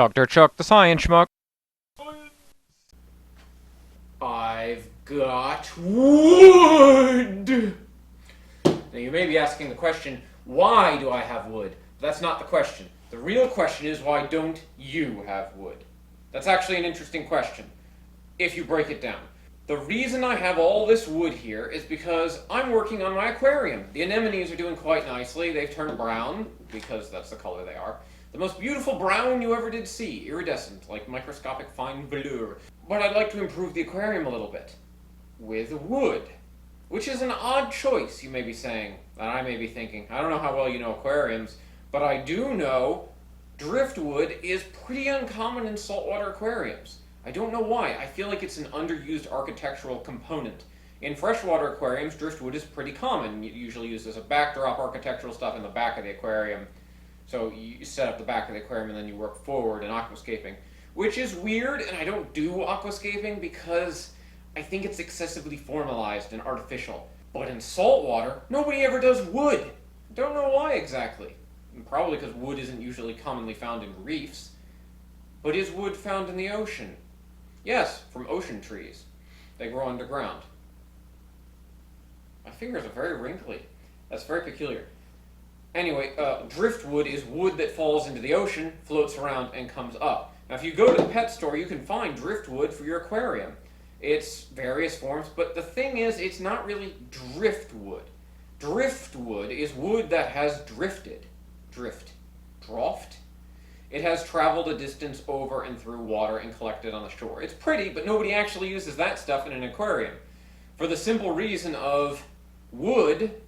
Dr. Chuck the Science Schmuck. I've got wood! Now you may be asking the question, why do I have wood? That's not the question. The real question is, why don't you have wood? That's actually an interesting question, if you break it down. The reason I have all this wood here is because I'm working on my aquarium. The anemones are doing quite nicely. They've turned brown, because that's the color they are. The most beautiful brown you ever did see, iridescent, like microscopic fine velour. But I'd like to improve the aquarium a little bit. With wood. Which is an odd choice, you may be saying, and I may be thinking. I don't know how well you know aquariums, but I do know driftwood is pretty uncommon in saltwater aquariums. I don't know why. I feel like it's an underused architectural component. In freshwater aquariums, driftwood is pretty common. Usually used as a backdrop architectural stuff in the back of the aquarium. So you set up the back of the aquarium and then you work forward in aquascaping. Which is weird, and I don't do aquascaping because I think it's excessively formalized and artificial. But in saltwater, nobody ever does wood. I don't know why exactly. And probably because wood isn't usually commonly found in reefs. But is wood found in the ocean? Yes, from ocean trees. They grow underground. My fingers are very wrinkly. That's very peculiar. Anyway, driftwood is wood that falls into the ocean, floats around, and comes up. Now, if you go to the pet store, you can find driftwood for your aquarium. It's various forms, but the thing is, it's not really driftwood. Driftwood is wood that has drifted. Droft? It has traveled a distance over and through water and collected on the shore. It's pretty, but nobody actually uses that stuff in an aquarium. For the simple reason of wood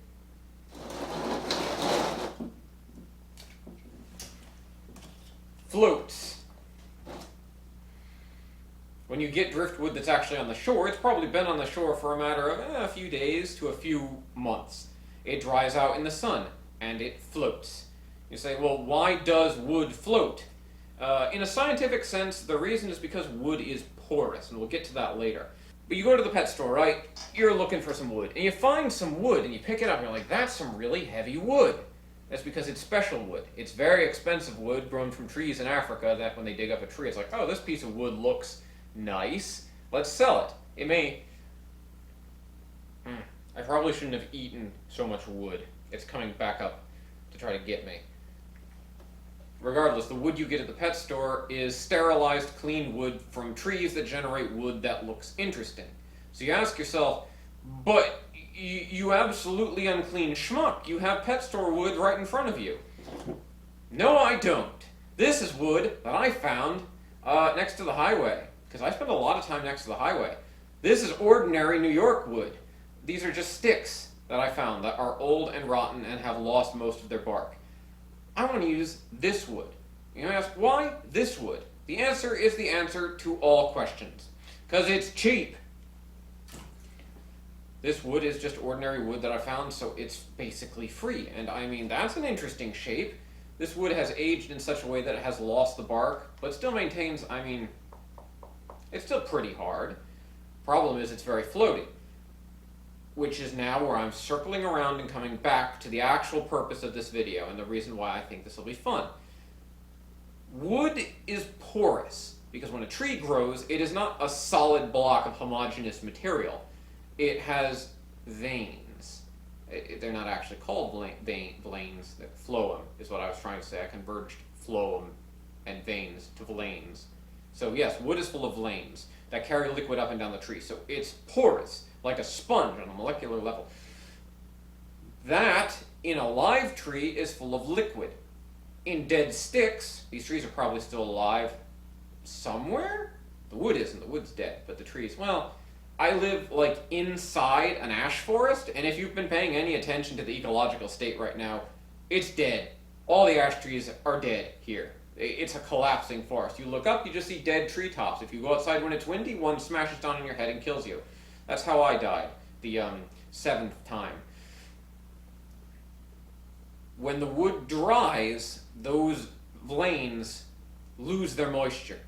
floats. When you get driftwood that's actually on the shore, it's probably been on the shore for a matter of a few days to a few months. It dries out in the sun, and it floats. You say, well, why does wood float? In a scientific sense, the reason is because wood is porous, and we'll get to that later. But you go to the pet store, right? You're looking for some wood, and you find some wood, and you pick it up, and you're like, that's some really heavy wood. That's because it's special wood. It's very expensive wood grown from trees in Africa that when they dig up a tree, it's like, oh, this piece of wood looks nice. Let's sell it. It may... I probably shouldn't have eaten so much wood. It's coming back up to try to get me. Regardless, the wood you get at the pet store is sterilized, clean wood from trees that generate wood that looks interesting. So you ask yourself, but you absolutely unclean schmuck, you have pet store wood right in front of you. No, I don't. This is wood that I found next to the highway, because I spend a lot of time next to the highway. This is ordinary New York wood. These are just sticks that I found that are old and rotten and have lost most of their bark. I want to use this wood. You ask, why this wood? The answer is the answer to all questions. Because it's cheap. This wood is just ordinary wood that I found, so it's basically free. And I mean, that's an interesting shape. This wood has aged in such a way that it has lost the bark, but still maintains, I mean, it's still pretty hard. Problem is, it's very floaty. Which is now where I'm circling around and coming back to the actual purpose of this video and the reason why I think this will be fun. Wood is porous because when a tree grows, it is not a solid block of homogeneous material. It has veins. They're not actually called veins. Phloem is what I was trying to say. I converged phloem and veins to veins. So yes, wood is full of veins that carry liquid up and down the tree. So it's porous, like a sponge on a molecular level. That, in a live tree, is full of liquid. In dead sticks, these trees are probably still alive somewhere? The wood isn't, the wood's dead, but the trees, well, I live like inside an ash forest, and if you've been paying any attention to the ecological state right now, it's dead. All the ash trees are dead here. It's a collapsing forest. You look up, you just see dead treetops. If you go outside when it's windy, one smashes down on your head and kills you. That's how I died, the 7th time. When the wood dries, those veins lose their moisture.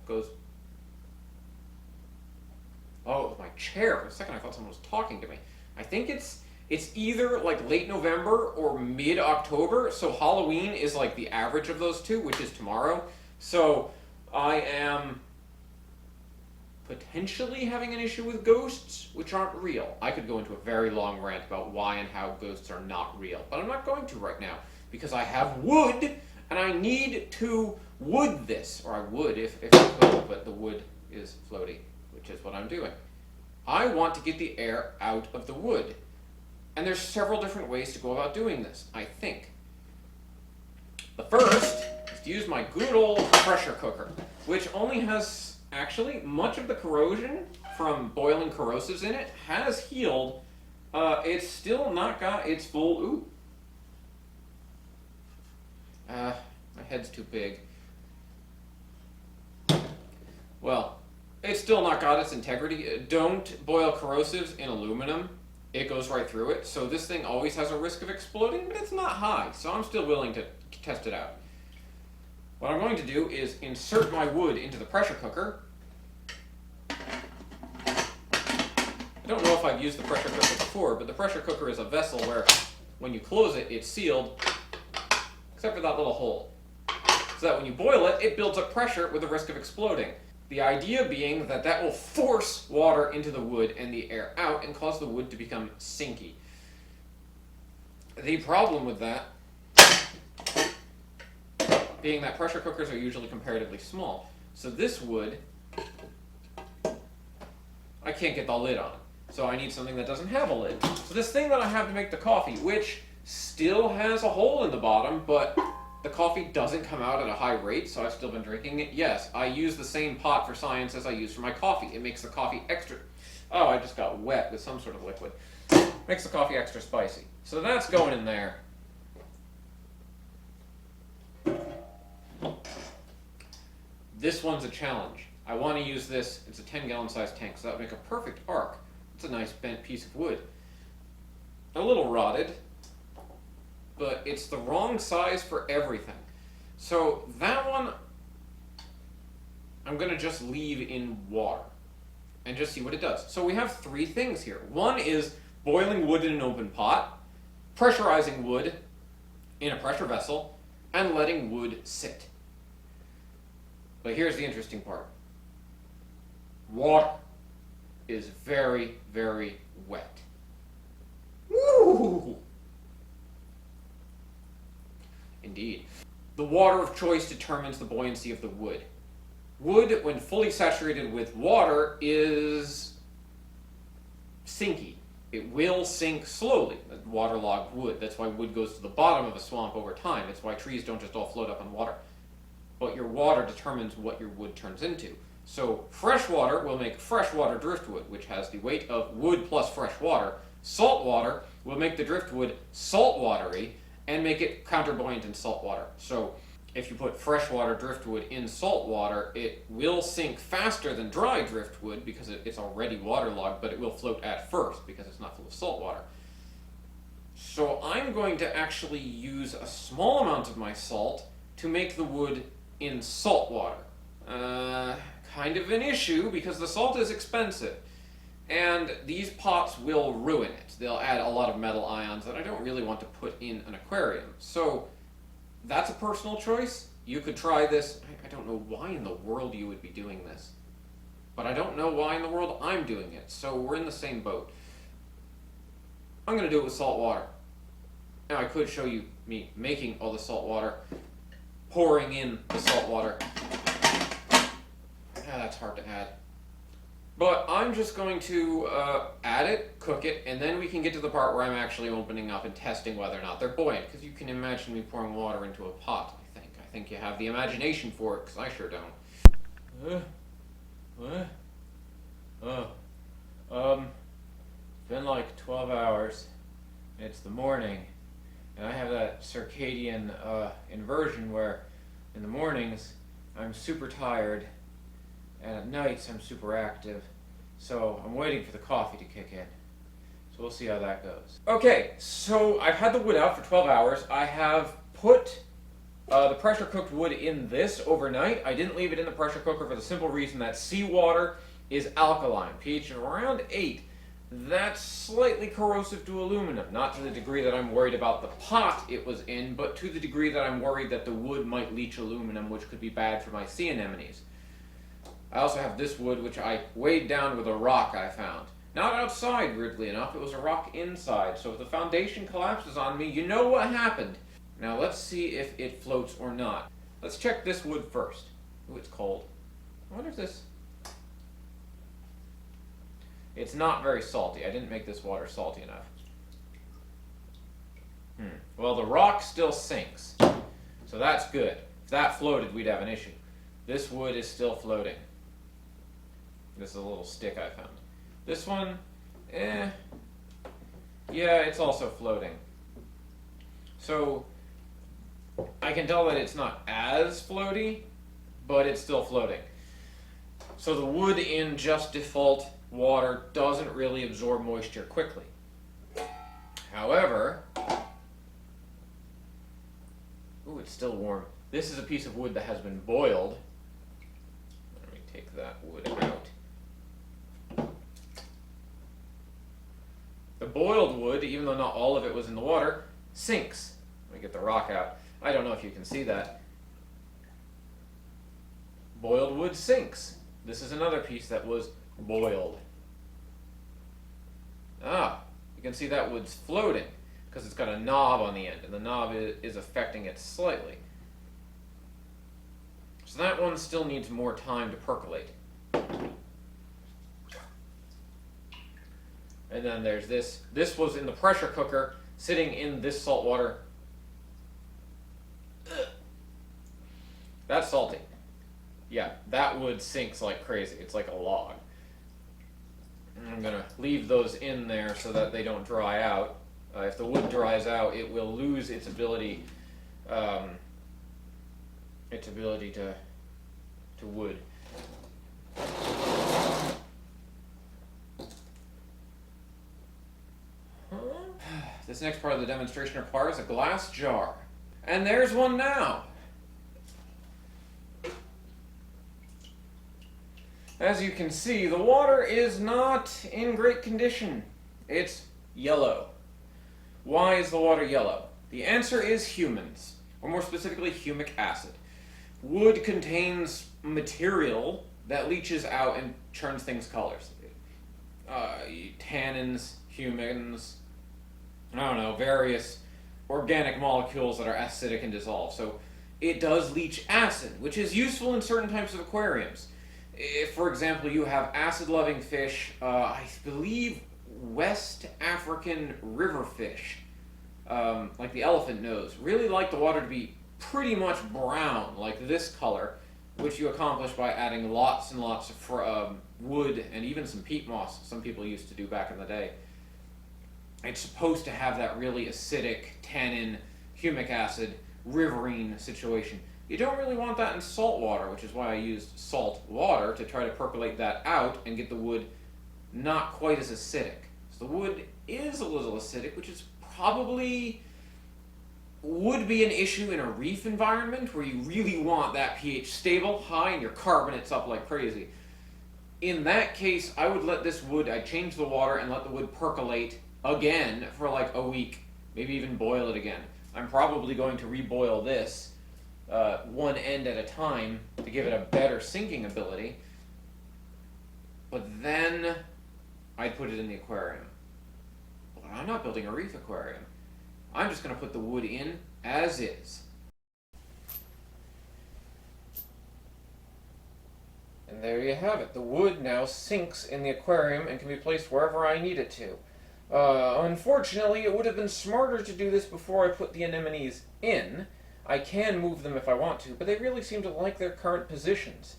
Goes. Oh, it was my chair. For a second I thought someone was talking to me. I think it's It's either like late November or mid-October, so Halloween is like the average of those two, which is tomorrow. So I am potentially having an issue with ghosts, which aren't real. I could go into a very long rant about why and how ghosts are not real, but I'm not going to right now, because I have wood, and I need to wood this, or I would if I could, but the wood is floaty, which is what I'm doing. I want to get the air out of the wood. And there's several different ways to go about doing this, I think. The first is to use my good old pressure cooker, which only has, actually, much of the corrosion from boiling corrosives in it has healed. It's still not got its full, my head's too big. Well, it's still not got its integrity. Don't boil corrosives in aluminum. It goes right through it. So this thing always has a risk of exploding, but it's not high. So I'm still willing to test it out. What I'm going to do is insert my wood into the pressure cooker. I don't know if I've used the pressure cooker before, but the pressure cooker is a vessel where when you close it, it's sealed, except for that little hole. So that when you boil it, it builds up pressure with the risk of exploding. The idea being that that will force water into the wood and the air out and cause the wood to become sinky. The problem with that being that pressure cookers are usually comparatively small. So this wood, I can't get the lid on. So I need something that doesn't have a lid. So this thing that I have to make the coffee, which still has a hole in the bottom, but the coffee doesn't come out at a high rate, so I've still been drinking it. Yes, I use the same pot for science as I use for my coffee. It makes the coffee extra... Oh, I just got wet with some sort of liquid. Makes the coffee extra spicy. So that's going in there. This one's a challenge. I want to use this. It's a 10-gallon size tank, so that would make a perfect arc. It's a nice bent piece of wood. A little rotted, but it's the wrong size for everything. So that one, I'm going to just leave in water and just see what it does. So we have three things here. One is boiling wood in an open pot, pressurizing wood in a pressure vessel, and letting wood sit. But here's the interesting part. Water is very, very wet. Woo! Indeed. The water of choice determines the buoyancy of the wood. Wood, when fully saturated with water, is sinky. It will sink slowly. Waterlogged wood. That's why wood goes to the bottom of a swamp over time. It's why trees don't just all float up on water. But your water determines what your wood turns into. So fresh water will make freshwater driftwood, which has the weight of wood plus fresh water. Salt water will make the driftwood saltwatery and make it counterbuoyant in salt water. So if you put freshwater driftwood in salt water, it will sink faster than dry driftwood because it's already waterlogged, but it will float at first because it's not full of salt water. So I'm going to actually use a small amount of my salt to make the wood in salt water. Kind of an issue because the salt is expensive. And these pots will ruin it. They'll add a lot of metal ions that I don't really want to put in an aquarium. So that's a personal choice. You could try this. I don't know why in the world you would be doing this. But I don't know why in the world I'm doing it. So we're in the same boat. I'm going to do it with salt water. Now I could show you me making all the salt water, pouring in the salt water. That's hard to add. But I'm just going to add it, cook it, and then we can get to the part where I'm actually opening up and testing whether or not they're buoyant. Because you can imagine me pouring water into a pot, I think. I think you have the imagination for it, because I sure don't. What? Oh. It's been like 12 hours. It's the morning. And I have that circadian inversion where in the mornings I'm super tired. And at nights I'm super active, so I'm waiting for the coffee to kick in. So we'll see how that goes. Okay, so I've had the wood out for 12 hours. I have put the pressure cooked wood in this overnight. I didn't leave it in the pressure cooker for the simple reason that seawater is alkaline, pH of around 8. that's slightly corrosive to aluminum. Not to the degree that I'm worried about the pot it was in, but to the degree that I'm worried that the wood might leach aluminum, which could be bad for my sea anemones. I also have this wood, which I weighed down with a rock I found. Not outside, weirdly enough, it was a rock inside, so if the foundation collapses on me, you know what happened. Now let's see if it floats or not. Let's check this wood first. Ooh, it's cold. I wonder if this... It's not very salty. I didn't make this water salty enough. Well, the rock still sinks, so that's good. If that floated, we'd have an issue. This wood is still floating. This is a little stick I found. This one, yeah, it's also floating. So, I can tell that it's not as floaty, but it's still floating. So the wood in just default water doesn't really absorb moisture quickly. However, ooh, it's still warm. This is a piece of wood that has been boiled. Let me take that wood out. The boiled wood, even though not all of it was in the water, sinks. Let me get the rock out. I don't know if you can see that. Boiled wood sinks. This is another piece that was boiled. Ah, you can see that wood's floating because it's got a knob on the end, and the knob is affecting it slightly. So that one still needs more time to percolate. And then there's this. This was in the pressure cooker, sitting in this salt water. That's salty. Yeah, that wood sinks like crazy. It's like a log. And I'm gonna leave those in there so that they don't dry out. If the wood dries out, it will lose its ability, to wood. This next part of the demonstration requires a glass jar. And there's one now. As you can see, the water is not in great condition. It's yellow. Why is the water yellow? The answer is humans, or more specifically, humic acid. Wood contains material that leaches out and turns things colors. Tannins, humans, I don't know, various organic molecules that are acidic and dissolve. So it does leach acid, which is useful in certain types of aquariums. If, for example, you have acid-loving fish, I believe West African river fish, like the elephant nose, really like the water to be pretty much brown, like this color, which you accomplish by adding lots and lots of wood and even some peat moss, some people used to do back in the day. It's supposed to have that really acidic, tannin, humic acid, riverine situation. You don't really want that in salt water, which is why I used salt water to try to percolate that out and get the wood not quite as acidic. So the wood is a little acidic, which is probably would be an issue in a reef environment where you really want that pH stable, high, and your carbonate's up like crazy. In that case, I would let this wood, I'd change the water and let the wood percolate again for like a week, maybe even boil it again. I'm probably going to reboil this one end at a time to give it a better sinking ability, but then I'd put it in the aquarium. But I'm not building a reef aquarium. I'm just going to put the wood in as is. And there you have it. The wood now sinks in the aquarium and can be placed wherever I need it to. Unfortunately, it would have been smarter to do this before I put the anemones in. I can move them if I want to, but they really seem to like their current positions.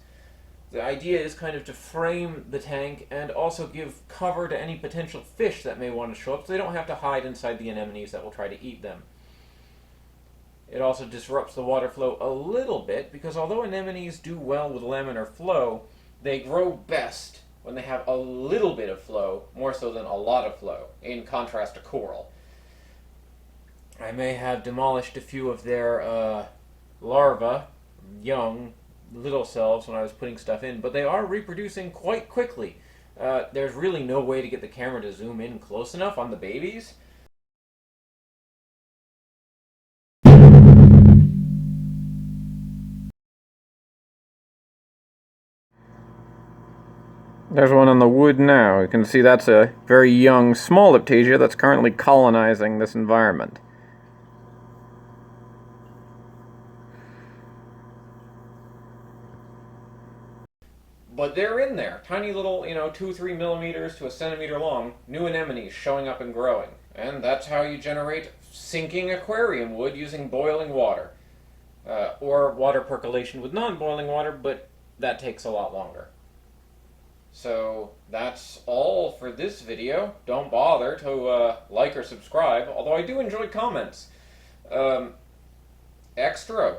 The idea is kind of to frame the tank and also give cover to any potential fish that may want to show up so they don't have to hide inside the anemones that will try to eat them. It also disrupts the water flow a little bit because although anemones do well with laminar flow, they grow best when they have a little bit of flow, more so than a lot of flow, in contrast to coral. I may have demolished a few of their larvae, young, little cells when I was putting stuff in, but they are reproducing quite quickly. There's really no way to get the camera to zoom in close enough on the babies. There's one on the wood now. You can see that's a very young, small Liptasia that's currently colonizing this environment. But they're in there. Tiny little, 2-3 millimeters to a centimeter long, new anemones showing up and growing. And that's how you generate sinking aquarium wood using boiling water. Or water percolation with non-boiling water, but that takes a lot longer. So that's all for this video. Don't bother to like or subscribe, although I do enjoy comments. Extra.